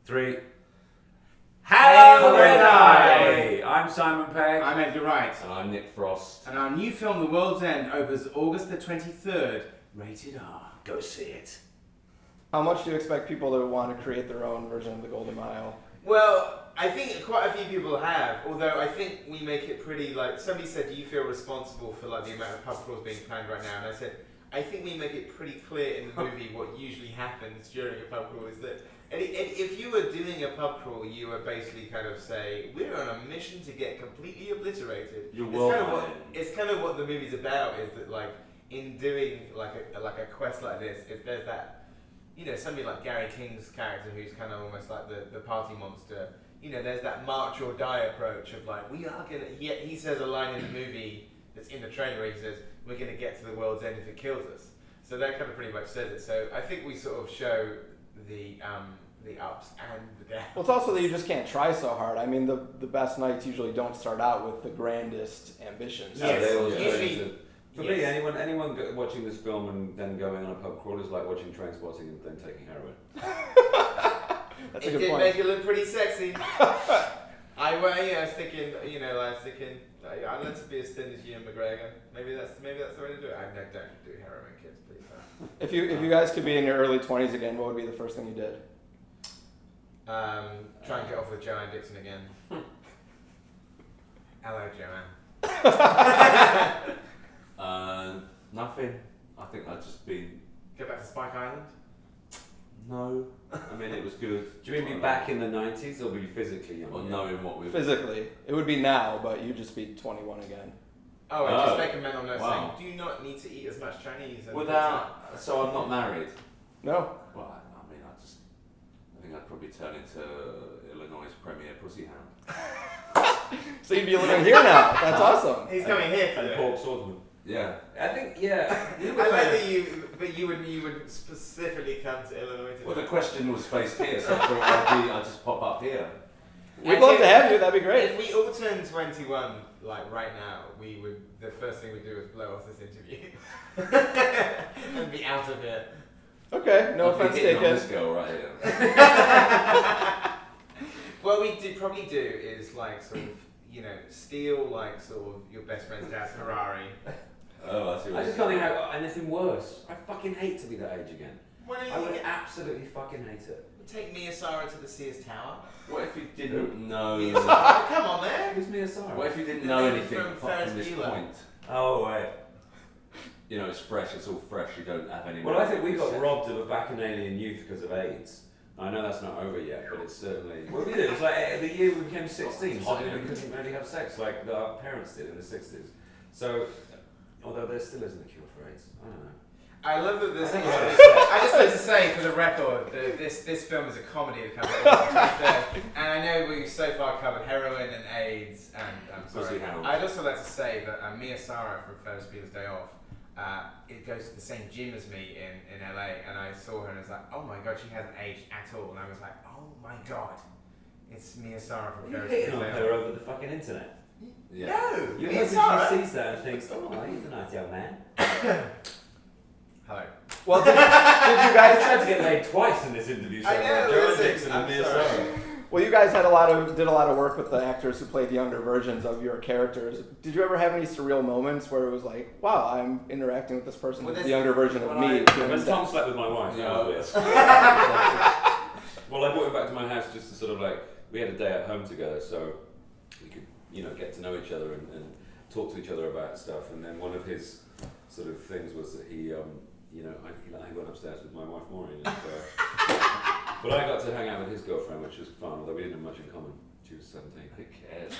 3. Hello, RedEye! I'm Simon Pegg. I'm Edgar Wright. And I'm Nick Frost. And our new film, The World's End, opens August the 23rd, rated R. Go see it. How much do you expect people to want to create their own version of the Golden Mile? Well, I think quite a few people have, although I think we make it pretty, like, somebody said, do you feel responsible for, like, the amount of pub crawls being planned right now? And I said, I think we make it pretty clear in the movie what usually happens during a pub crawl is that if you were doing a pub crawl, you were basically kind of say, we're on a mission to get completely obliterated. It's kind of what the movie's about, is that, like, in doing, like a quest like this, if there's that, you know, somebody like Gary King's character who's kind of almost like the party monster, you know, there's that march or die approach of like, we are gonna, he says a line in the movie that's in the trailer where he says, we're gonna get to the world's end if it kills us. So that kind of pretty much says it. So I think we sort of show the ups and the downs. Well, it's also that you just can't try so hard. I mean, the best nights usually don't start out with the grandest ambitions. Yes. They always Usually, For me, anyone watching this film and then going on a pub crawl is like watching Trainspotting and then taking heroin. That's a it good did point. make it look pretty sexy. I was thinking, I'd like to be as thin as Ewan McGregor. Maybe that's the way to do it. I don't do heroin, kids, please. If you guys could be in your early 20s again, what would be the first thing you did? Try and get off with Joanne Dixon again. Hello, Joanne. Nothing. I think I'd just be... Go back to Spike Island? No. I mean, it was good. Do you mean be back in the 90s or be physically young? Or knowing what we've... Physically. It would be now, but you'd just be 21 again. Oh, and Oh. just make a mental note Wow. saying, do not need to eat as much Chinese. And So I'm not married? No. Well, I mean, I think I'd probably turn into Illinois' premier pussy hound. So you'd be living here now. That's awesome. He's coming here And today. Pork Swordsman. Yeah. I think, yeah. I like that you would specifically come to Illinois today. Well, the question was faced here, so I thought I'd just pop up here. We'd love to have you. That'd be great. If we all turned 21, like right now, the first thing we'd do is blow off this interview. And be out of here. Okay, no I'd be offense hitting on taken. this girl right here. What we probably do is like sort of, you know, steal like sort of your best friend's dad's Ferrari. Oh, I see what I just you're can't think saying. of anything worse. I fucking hate to be that age again. Why don't I you would absolutely fucking hate it. take Mia Sara to the Sears Tower? What if you didn't know... Mia Sara, come on, man. Who's Mia Sara? What if you didn't The know lady anything from apart Ferris from this Bueller. point? Oh, right. You know, it's fresh, it's all fresh, you don't have any... Well, I think we got robbed of a bacchanalian youth because of AIDS. I know that's not over yet, but it's certainly... Well, we did. It was like the year we became 16, so we couldn't really have sex like our parents did in the 60s. So, although there still isn't a cure for AIDS, I don't know. I love that this. I think I just like to say, for the record, that this film is a comedy that comes out. And I know we've so far covered heroin and AIDS, and I'm sorry. Pussy hound. I'd also like to say that Mia Sara from Ferris Bueller's Day Off, it goes to the same gym as me in LA, and I saw her and I was like, oh my god, she hasn't aged at all, and I was like, oh my god, it's Mia Sara from You're Ferris hitting Bueller's on Day her Off. over the fucking internet. Yeah. No, You Mia hope Sara. that she sees that and thinks, oh, he's a nice young man. Hello. Well, did you I guys? tried to get laid twice in this interview, so I know, Joanne listen, Dixon and I'm Mia sorry. Sara. Well, you guys did a lot of work with the actors who played younger versions of your characters. Did you ever have any surreal moments where it was like, wow, I'm interacting with this person Well, with this- the younger version of When me? when Tom slept with my wife, Yeah. that was weird. Well, I brought him back to my house just to sort of like, we had a day at home together, so we could, you know, get to know each other and talk to each other about stuff. And then one of his sort of things was that he, you know, I went upstairs with my wife Maureen. And, but I got to hang out with his girlfriend, which was fun, although we didn't have much in common. She was 17. Who cares?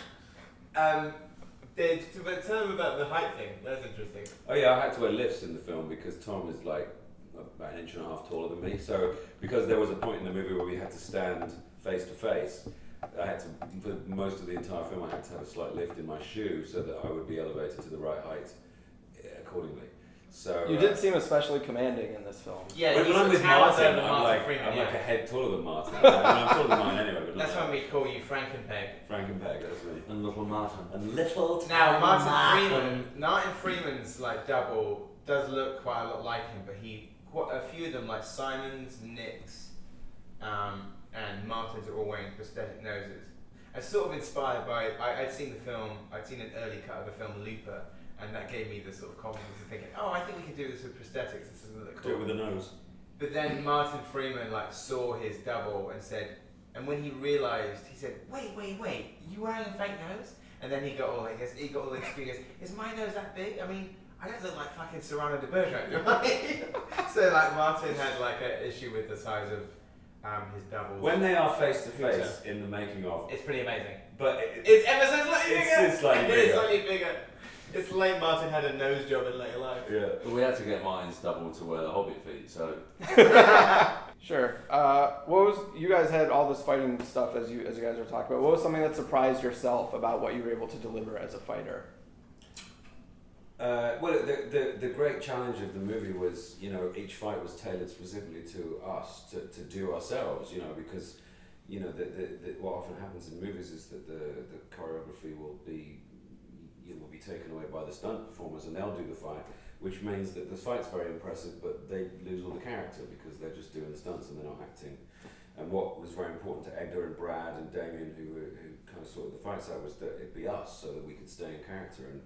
But tell them about the height thing. That's interesting. Oh yeah, I had to wear lifts in the film because Tom is like about 1.5 inches taller than me. So because there was a point in the movie where we had to stand face to face, I had to, for most of the entire film, I had to have a slight lift in my shoe so that I would be elevated to the right height accordingly. So You did seem especially commanding in this film. Yeah, when he's I'm with taller Martin, than I'm like Freeman, I'm yeah. like a head taller than Martin. I mean, I'm taller than mine anyway. But That's not when we call you Frankenpeg. Frankenpeg. That's me. And little Martin. And little Now, tiny Martin Freeman's like double does look quite a lot like him, but a few of them like Simon's, Nick's, and Martin's are all wearing prosthetic noses. I sort of inspired by I'd seen an early cut of the film Looper, and that gave me the sort of confidence of thinking, oh, I think we can do this with prosthetics. This is really cool. Do it with the nose. But then Martin Freeman like saw his double and said, and when he realised, he said, wait, you wearing a fake nose? And then he got all like, he got all extreme. Is my nose that big? I mean, I don't look like fucking Cyrano de Bergerac, do I? So like Martin had like an issue with the size of his doubles. When they are face to face in the making of, it's pretty amazing. but It's ever so slightly bigger. It's slightly It is bigger. slightly bigger. It's like Martin had a nose job in later life. Yeah. But we had to get Martin's double to wear the Hobbit feet, so Sure. What was you guys had all this fighting stuff as you guys were talking about? What was something that surprised yourself about what you were able to deliver as a fighter? Well, the great challenge of the movie was, you know, each fight was tailored specifically to us, to do ourselves, you know, because, you know, what often happens in movies is that the choreography will be taken away by the stunt performers and they'll do the fight, which means that the fight's very impressive, but they lose all the character because they're just doing the stunts and they're not acting. And what was very important to Edgar and Brad and Damien, who kind of sorted the fights out, was that it'd be us, so that we could stay in character. And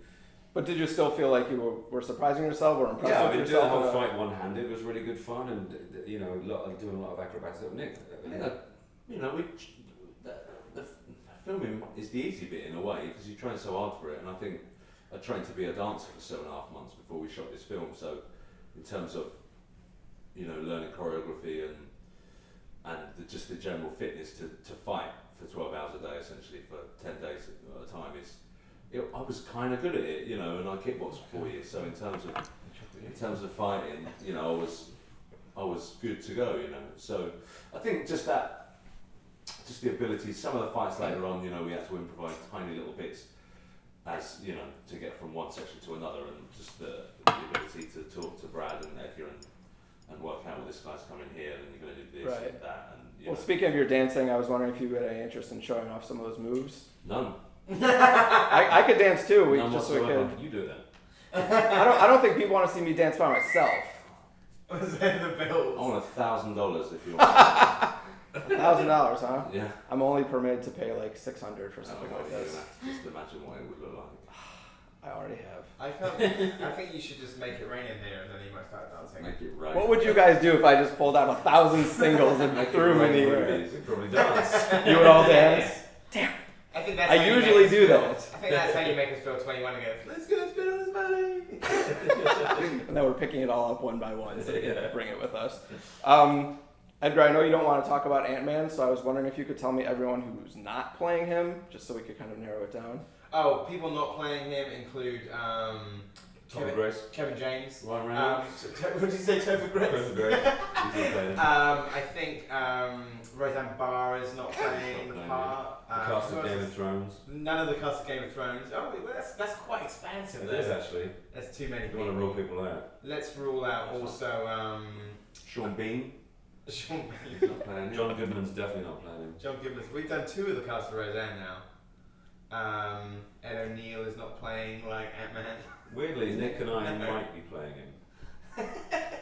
But did you still feel like you were surprising yourself or impressed yeah, I with mean, doing the yourself? whole fight one-handed was really good fun, and you know, doing a lot of acrobatics with Nick. you know, the filming is the easy bit in a way because you train so hard for it, and I think I trained to be a dancer for 7.5 months before we shot this film. So, in terms of, you know, learning choreography and just the general fitness to fight for 12 hours a day, essentially for 10 days at a time, I was kind of good at it, you know, and I kickboxed for 4 years. So in terms of fighting, you know, I was good to go, you know. So I think just the ability. Some of the fights later on, you know, we had to improvise tiny little bits, as you know, to get from one section to another, and just the ability to talk to Brad and Edgar and work out, well, this guy's coming here, and you're going to do this Right. and that. And, you Well, know. speaking of your dancing, I was wondering if you had any interest in showing off some of those moves. None. I could dance too. None Just so we whatsoever. could. You do that. I don't think people want to see me dance by myself. Was that the I bills? want $1,000 if you want. $1,000, huh? Yeah. I'm only permitted to pay like $600 for something Oh, like you're this. gonna have to just imagine what it would look like. I already have. I think you should just make it rain in here, and then you might start dancing. Make it right. What would you guys do if I just pulled out 1,000 singles and Make it threw them in the rain air? movies. We probably dance. You would all dance? I think that's I how you usually make us do feel. that. I think that's how you make us feel 21 and go, let's go spend all this money. And then we're picking it all up one by one so they can bring it with us. Edgar, I know you don't want to talk about Ant-Man, so I was wondering if you could tell me everyone who's not playing him, just so we could kind of narrow it down. Oh, people not playing him include Tom Grace. Kevin James. Ryan Reynolds. What did you say, Topher Grace? Topher Grace. He's not playing. I think Roseanne Barr is not playing the part. The cast who of else Game is- of Thrones. None of the cast of Game of Thrones. Oh, well, that's quite expansive. It though. is actually. That's too many You people. want to rule people out. Let's rule out also Sean Bean. Sean He's Bean. not playing it. John Goodman's definitely not playing him. John Gibbons. We've done 2 of the cast of Roseanne now. Ed O'Neill is not playing like Ant-Man. Weirdly, Nick and I might be playing him.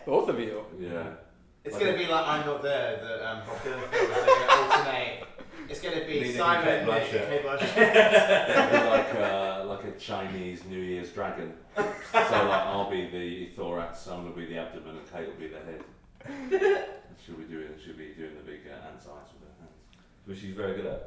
Both of you. Yeah. It's Like going to be like I'm Not There, that Bob Dylan film. They're going to alternate. It's going to be Nick and Simon, Kate Nick, Blanchett. and Kate Blanchett. It'll be like a Chinese New Year's dragon. So like I'll be the thorax, Simon will be the abdomen, and Kate will be the head. And she'll be doing the big ant eyes with her hands. Which he's very good at.